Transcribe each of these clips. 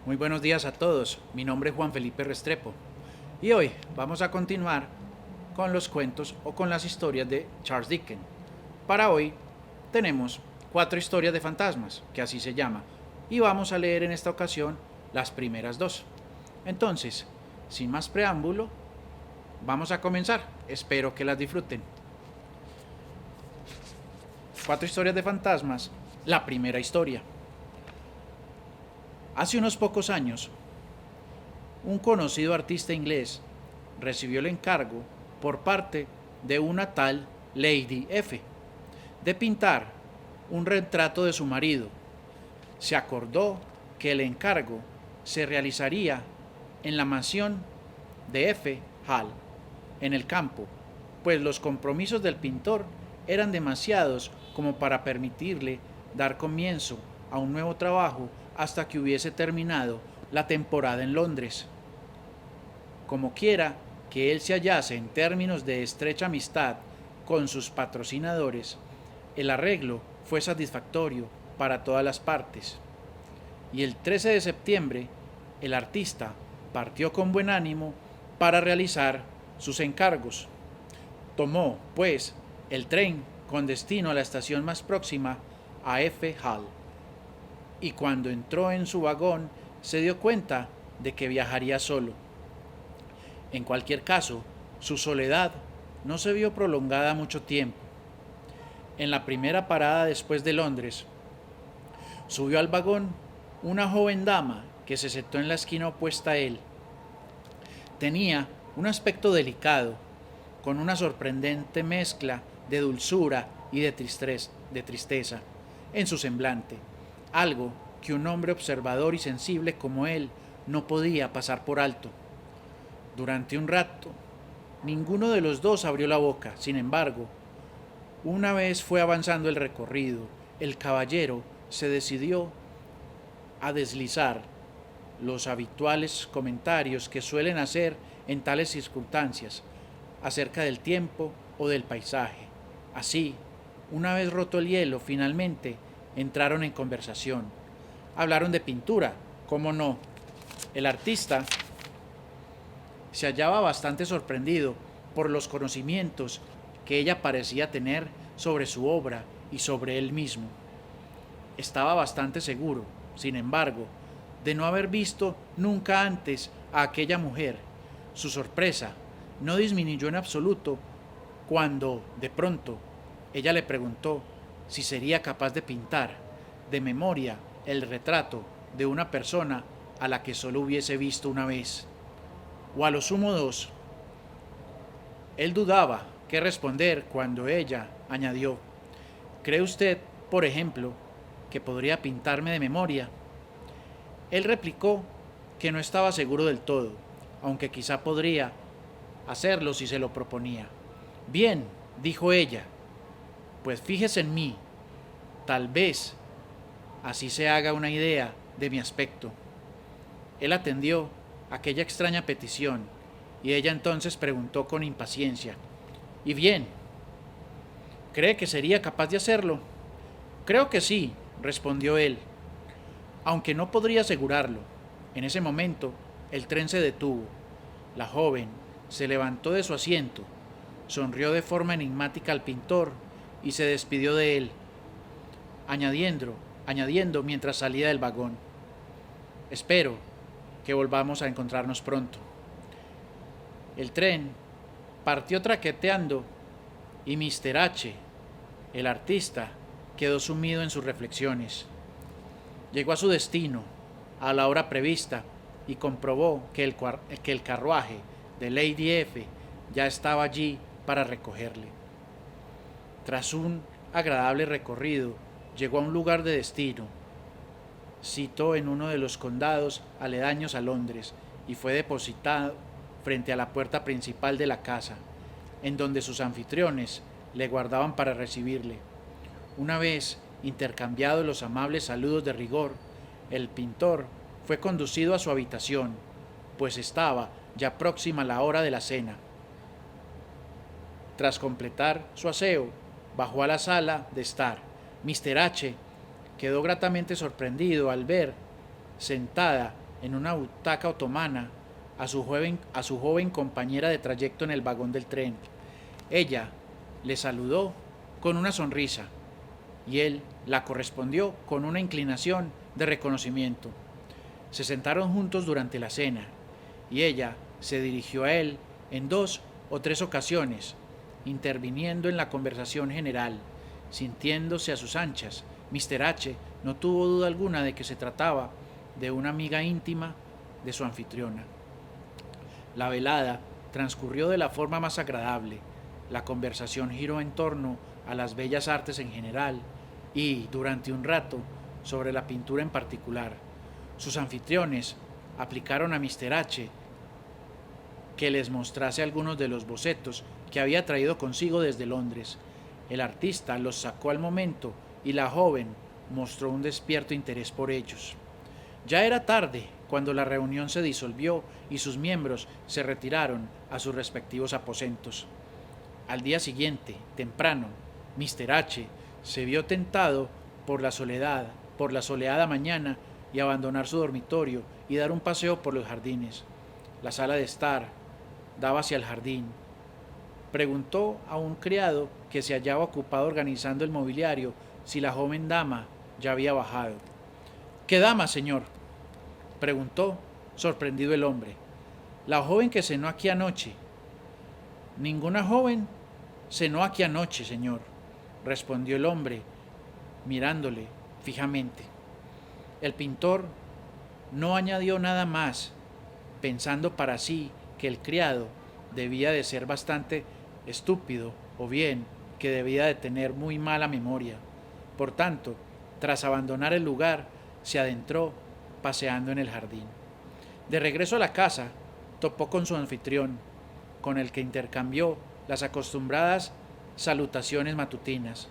Muy buenos días a todos, mi nombre es Juan Felipe Restrepo y hoy vamos a continuar con los cuentos o con las historias de Charles Dickens. Para hoy tenemos 4 historias de fantasmas, que así se llama, y vamos a leer en esta ocasión las primeras 2. Entonces, sin más preámbulo, vamos a comenzar, espero que las disfruten. 4 historias de fantasmas, la primera historia. Hace unos pocos años, un conocido artista inglés recibió el encargo por parte de una tal Lady F de pintar un retrato de su marido. Se acordó que el encargo se realizaría en la mansión de F. Hall, en el campo, pues los compromisos del pintor eran demasiados como para permitirle dar comienzo a un nuevo trabajo hasta que hubiese terminado la temporada en Londres. Como quiera que él se hallase en términos de estrecha amistad con sus patrocinadores, el arreglo fue satisfactorio para todas las partes. Y el 13 de septiembre, el artista partió con buen ánimo para realizar sus encargos. Tomó, pues, el tren con destino a la estación más próxima a F. Hall, y cuando entró en su vagón se dio cuenta de que viajaría solo. En cualquier caso, su soledad no se vio prolongada mucho tiempo. En la primera parada después de Londres, subió al vagón una joven dama que se sentó en la esquina opuesta a él. Tenía un aspecto delicado, con una sorprendente mezcla de dulzura y de tristeza en su semblante, algo que un hombre observador y sensible como él no podía pasar por alto. Durante un rato, ninguno de los dos abrió la boca. Sin embargo, una vez fue avanzando el recorrido, el caballero se decidió a deslizar los habituales comentarios que suelen hacer en tales circunstancias acerca del tiempo o del paisaje. Así, una vez roto el hielo, finalmente entraron en conversación. Hablaron de pintura, cómo no. El artista se hallaba bastante sorprendido por los conocimientos que ella parecía tener sobre su obra y sobre él mismo. Estaba bastante seguro, sin embargo, de no haber visto nunca antes a aquella mujer. Su sorpresa no disminuyó en absoluto cuando, de pronto, ella le preguntó si sería capaz de pintar de memoria el retrato de una persona a la que solo hubiese visto una vez, o a lo sumo 2. Él dudaba qué responder cuando ella añadió: ¿cree usted, por ejemplo, que podría pintarme de memoria? Él replicó que no estaba seguro del todo, aunque quizá podría hacerlo si se lo proponía. Bien, dijo ella, pues fíjese en mí, tal vez así se haga una idea de mi aspecto. Él atendió aquella extraña petición y ella entonces preguntó con impaciencia: ¿y bien? ¿Cree que sería capaz de hacerlo? Creo que sí, respondió él, aunque no podría asegurarlo. En ese momento, el tren se detuvo. La joven se levantó de su asiento, sonrió de forma enigmática al pintor y se despidió de él, añadiendo mientras salía del vagón: espero que volvamos a encontrarnos pronto. El tren partió traqueteando y Mr. H., el artista, quedó sumido en sus reflexiones. Llegó a su destino a la hora prevista y comprobó que el carruaje de Lady F ya estaba allí para recogerle. Tras un agradable recorrido, llegó a un lugar de destino, sito en uno de los condados aledaños a Londres, y fue depositado frente a la puerta principal de la casa, en donde sus anfitriones le guardaban para recibirle. Una vez intercambiados los amables saludos de rigor, el pintor fue conducido a su habitación, pues estaba ya próxima la hora de la cena. Tras completar su aseo, bajó a la sala de estar. Mr. H. quedó gratamente sorprendido al ver sentada en una butaca otomana a su joven compañera de trayecto en el vagón del tren. Ella le saludó con una sonrisa y él la correspondió con una inclinación de reconocimiento. Se sentaron juntos durante la cena y ella se dirigió a él en 2 o 3 ocasiones, interviniendo en la conversación general. Sintiéndose a sus anchas, Mr. H no tuvo duda alguna de que se trataba de una amiga íntima de su anfitriona. La velada transcurrió de la forma más agradable. La conversación giró en torno a las bellas artes en general y, durante un rato, sobre la pintura en particular. Sus anfitriones aplicaron a Mr. H que les mostrase algunos de los bocetos que había traído consigo desde Londres. El artista los sacó al momento y la joven mostró un despierto interés por ellos. Ya era tarde cuando la reunión se disolvió y sus miembros se retiraron a sus respectivos aposentos. Al día siguiente, temprano, Mr. H se vio tentado por la soleada mañana y abandonar su dormitorio y dar un paseo por los jardines. La sala de estar daba hacia el jardín. Preguntó a un criado que se hallaba ocupado organizando el mobiliario si la joven dama ya había bajado. ¿Qué dama, señor?, preguntó, sorprendido el hombre. La joven que cenó aquí anoche. Ninguna joven cenó aquí anoche, señor, respondió el hombre, mirándole fijamente. El pintor no añadió nada más, pensando para sí que el criado debía de ser bastante estúpido o bien que debía de tener muy mala memoria. Por tanto, tras abandonar el lugar, se adentró paseando en el jardín. De regreso a la casa, topó con su anfitrión, con el que intercambió las acostumbradas salutaciones matutinas.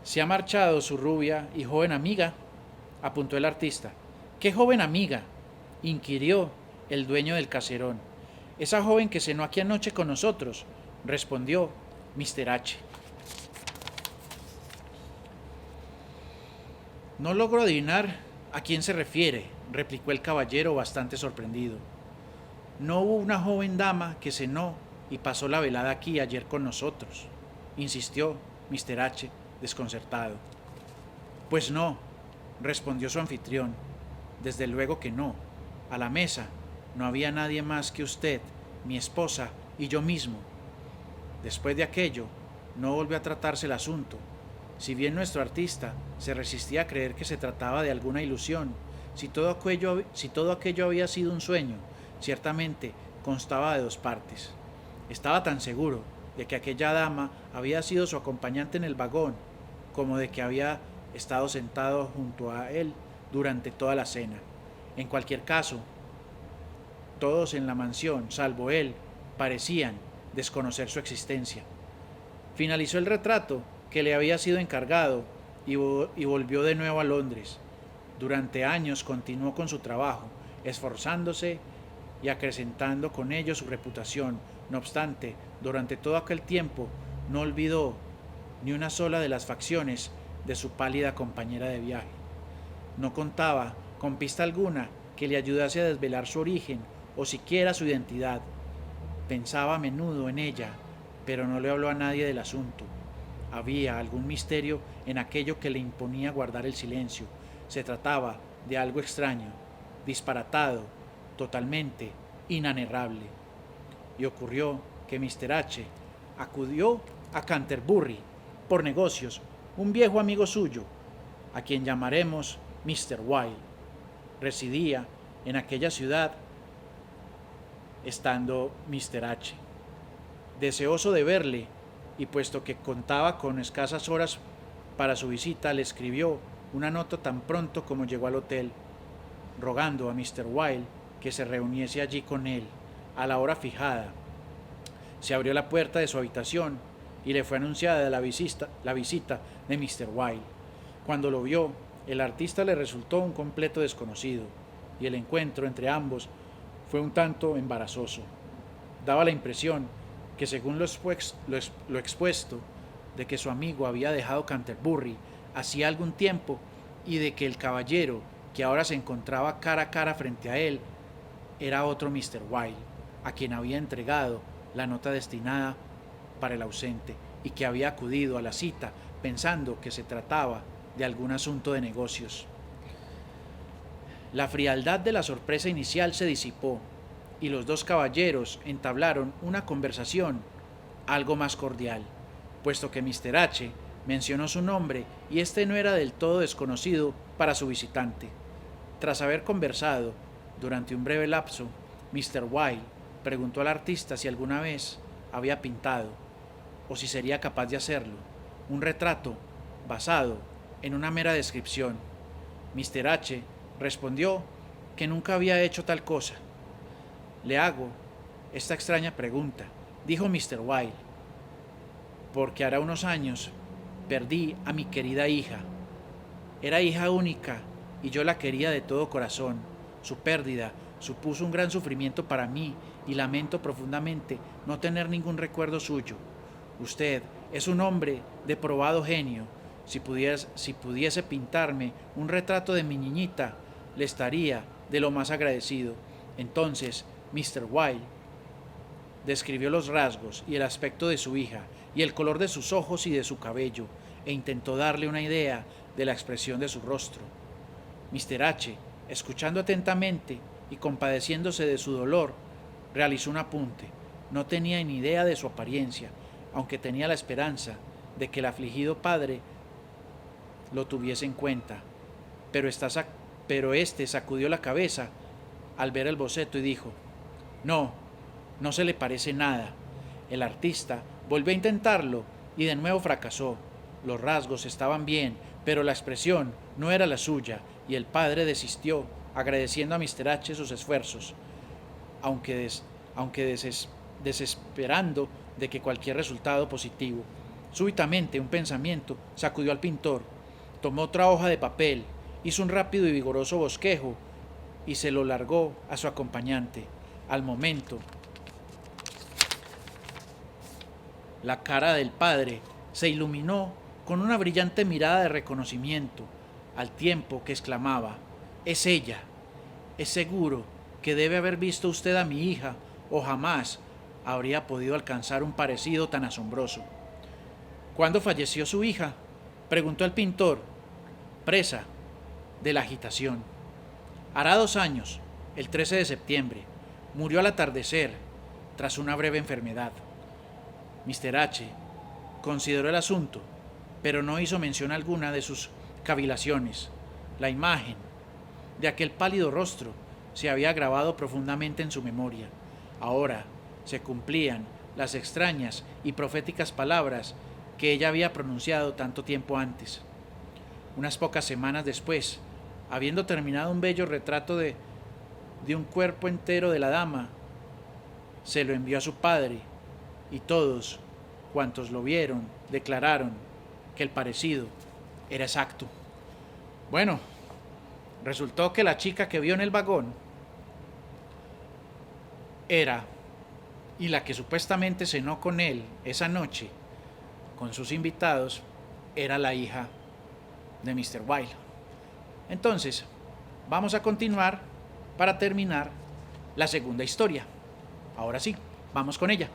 ¿Se ha marchado su rubia y joven amiga?, apuntó el artista. ¿Qué joven amiga?, inquirió el dueño del caserón. Esa joven que cenó aquí anoche con nosotros, respondió Mr. H. No logro adivinar a quién se refiere, replicó el caballero bastante sorprendido. No hubo una joven dama que cenó y pasó la velada aquí ayer con nosotros, insistió Mr. H, desconcertado. Pues no, respondió su anfitrión. Desde luego que no. A la mesa no había nadie más que usted, mi esposa y yo mismo. Después de aquello, no volvió a tratarse el asunto. Si bien nuestro artista se resistía a creer que se trataba de alguna ilusión, si todo aquello había sido un sueño, ciertamente constaba de 2 partes. Estaba tan seguro de que aquella dama había sido su acompañante en el vagón, como de que había estado sentado junto a él durante toda la cena. En cualquier caso, todos en la mansión, salvo él, parecían desconocer su existencia. Finalizó el retrato que le había sido encargado y volvió de nuevo a Londres. Durante años continuó con su trabajo, esforzándose y acrecentando con ello su reputación. No obstante, durante todo aquel tiempo no olvidó ni una sola de las facciones de su pálida compañera de viaje. No contaba con pista alguna que le ayudase a desvelar su origen o siquiera su identidad. Pensaba a menudo en ella, pero no le habló a nadie del asunto. Había algún misterio en aquello que le imponía guardar el silencio. Se trataba de algo extraño, disparatado, totalmente inanarrable. Y ocurrió que Mr. H acudió a Canterbury por negocios un viejo amigo suyo, a quien llamaremos Mr. Wilde. Residía en aquella ciudad estando Mr. H. Deseoso de verle, y puesto que contaba con escasas horas para su visita, le escribió una nota tan pronto como llegó al hotel, rogando a Mr. Wilde que se reuniese allí con él a la hora fijada. Se abrió la puerta de su habitación y le fue anunciada la visita de Mr. Wilde. Cuando lo vio, el artista le resultó un completo desconocido, y el encuentro entre ambos fue un tanto embarazoso. Daba la impresión que, según lo expuesto, de que su amigo había dejado Canterbury hacía algún tiempo y de que el caballero que ahora se encontraba cara a cara frente a él, era otro Mr. Wilde, a quien había entregado la nota destinada para el ausente y que había acudido a la cita pensando que se trataba de algún asunto de negocios. La frialdad de la sorpresa inicial se disipó y los dos caballeros entablaron una conversación algo más cordial, puesto que Mr. H mencionó su nombre y este no era del todo desconocido para su visitante. Tras haber conversado durante un breve lapso, Mr. Wilde preguntó al artista si alguna vez había pintado, o si sería capaz de hacerlo, un retrato basado en una mera descripción. Mr. H respondió que nunca había hecho tal cosa. Le hago esta extraña pregunta, dijo Mr. Wilde, porque hará unos años perdí a mi querida hija. Era hija única y yo la quería de todo corazón. Su pérdida supuso un gran sufrimiento para mí y lamento profundamente no tener ningún recuerdo suyo. Usted es un hombre de probado genio. Si pudiese pintarme un retrato de mi niñita, le estaría de lo más agradecido. Entonces, Mr. Wilde describió los rasgos y el aspecto de su hija y el color de sus ojos y de su cabello, e intentó darle una idea de la expresión de su rostro. Mr. H, escuchando atentamente y compadeciéndose de su dolor, realizó un apunte. No tenía ni idea de su apariencia, aunque tenía la esperanza de que el afligido padre lo tuviese en cuenta. Pero este sacudió la cabeza al ver el boceto y dijo: No, no se le parece nada. El artista volvió a intentarlo y de nuevo fracasó. Los rasgos estaban bien, pero la expresión no era la suya, y el padre desistió, agradeciendo a Mr. H sus esfuerzos, aunque desesperando de que cualquier resultado positivo. Súbitamente un pensamiento sacudió al pintor. Tomó otra hoja de papel, hizo un rápido y vigoroso bosquejo y se lo largó a su acompañante. Al momento, la cara del padre se iluminó con una brillante mirada de reconocimiento, al tiempo que exclamaba: «Es ella. Es seguro que debe haber visto usted a mi hija, o jamás habría podido alcanzar un parecido tan asombroso». «¿Cuándo falleció su hija?», preguntó el pintor, presa de la agitación. «Hará 2 años, el 13 de septiembre. Murió al atardecer, tras una breve enfermedad». Mr. H consideró el asunto, pero no hizo mención alguna de sus cavilaciones. La imagen de aquel pálido rostro se había grabado profundamente en su memoria. Ahora se cumplían las extrañas y proféticas palabras que ella había pronunciado tanto tiempo antes. Unas pocas semanas después, habiendo terminado un bello retrato de un cuerpo entero de la dama, se lo envió a su padre, y todos cuantos lo vieron declararon que el parecido era exacto. Bueno, resultó que la chica que vio en el vagón era, y la que supuestamente cenó con él esa noche, con sus invitados, era la hija de Mr. Wilde. Entonces, vamos a continuar para terminar la segunda historia. Ahora sí, vamos con ella.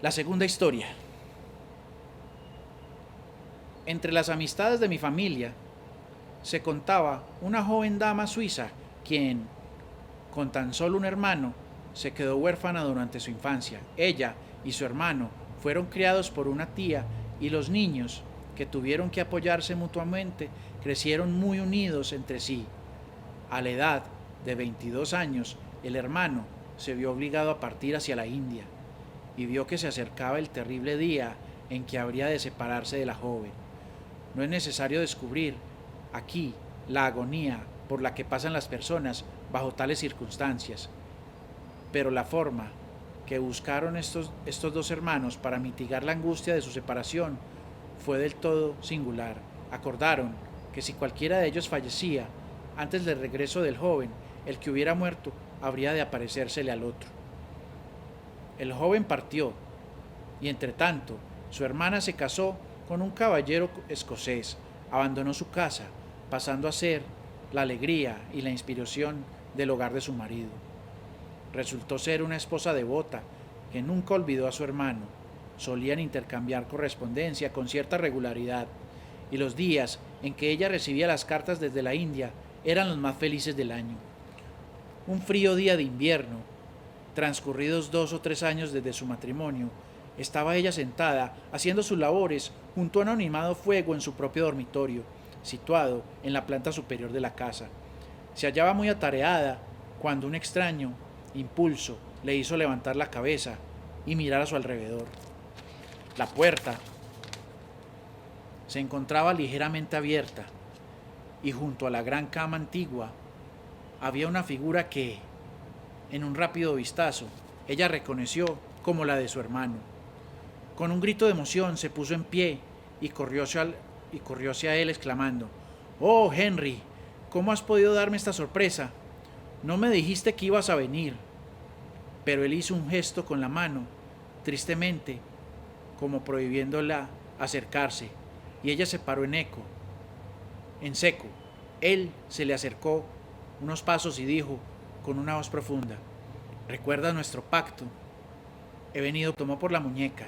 La segunda historia. Entre las amistades de mi familia se contaba una joven dama suiza quien, con tan solo un hermano, se quedó huérfana durante su infancia. Ella y su hermano fueron criados por una tía y los niños, que tuvieron que apoyarse mutuamente, crecieron muy unidos entre sí. A la edad de 22 años, el hermano se vio obligado a partir hacia la India y vio que se acercaba el terrible día en que habría de separarse de la joven. No es necesario descubrir aquí la agonía por la que pasan las personas bajo tales circunstancias, pero la forma que buscaron estos dos hermanos para mitigar la angustia de su separación fue del todo singular. Acordaron que si cualquiera de ellos fallecía antes del regreso del joven, el que hubiera muerto habría de aparecérsele al otro. El joven partió, y entre tanto su hermana se casó con un caballero escocés, abandonó su casa, pasando a ser la alegría y la inspiración del hogar de su marido. Resultó ser una esposa devota que nunca olvidó a su hermano. Solían intercambiar correspondencia con cierta regularidad, y los días en que ella recibía las cartas desde la India eran los más felices del año. Un frío día de invierno, transcurridos 2 o 3 años desde su matrimonio, estaba ella sentada haciendo sus labores junto a un animado fuego en su propio dormitorio, situado en la planta superior de la casa. Se hallaba muy atareada cuando un extraño impulso le hizo levantar la cabeza y mirar a su alrededor. La puerta se encontraba ligeramente abierta y junto a la gran cama antigua había una figura que, en un rápido vistazo, ella reconoció como la de su hermano. Con un grito de emoción se puso en pie y corrió hacia él exclamando: «Oh, Henry, ¿cómo has podido darme esta sorpresa? No me dijiste que ibas a venir». Pero él hizo un gesto con la mano, tristemente, como prohibiéndola acercarse, y ella se paró en seco. Él se le acercó unos pasos y dijo con una voz profunda: «¿Recuerdas nuestro pacto?» He venido. Tomó por la muñeca.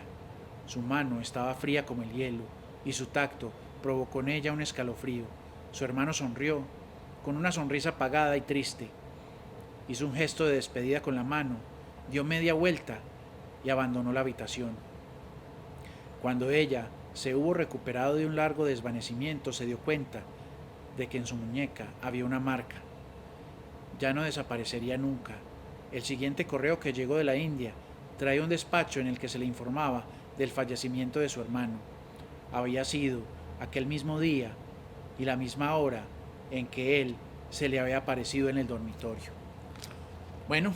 Su mano estaba fría como el hielo, y su tacto provocó en ella un escalofrío. Su hermano sonrió, con una sonrisa apagada y triste. Hizo un gesto de despedida con la mano, dio media vuelta y abandonó la habitación. Cuando ella se hubo recuperado de un largo desvanecimiento, se dio cuenta de que en su muñeca había una marca. Ya no desaparecería nunca. El siguiente correo que llegó de la India traía un despacho en el que se le informaba del fallecimiento de su hermano. Había sido aquel mismo día y la misma hora en que él se le había aparecido en el dormitorio. Bueno,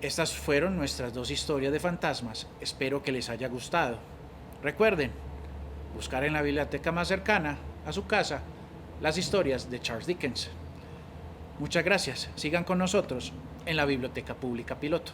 estas fueron nuestras 2 historias de fantasmas. Espero que les haya gustado. Recuerden buscar en la biblioteca más cercana a su casa las historias de Charles Dickens. Muchas gracias. Sigan con nosotros en la Biblioteca Pública Piloto.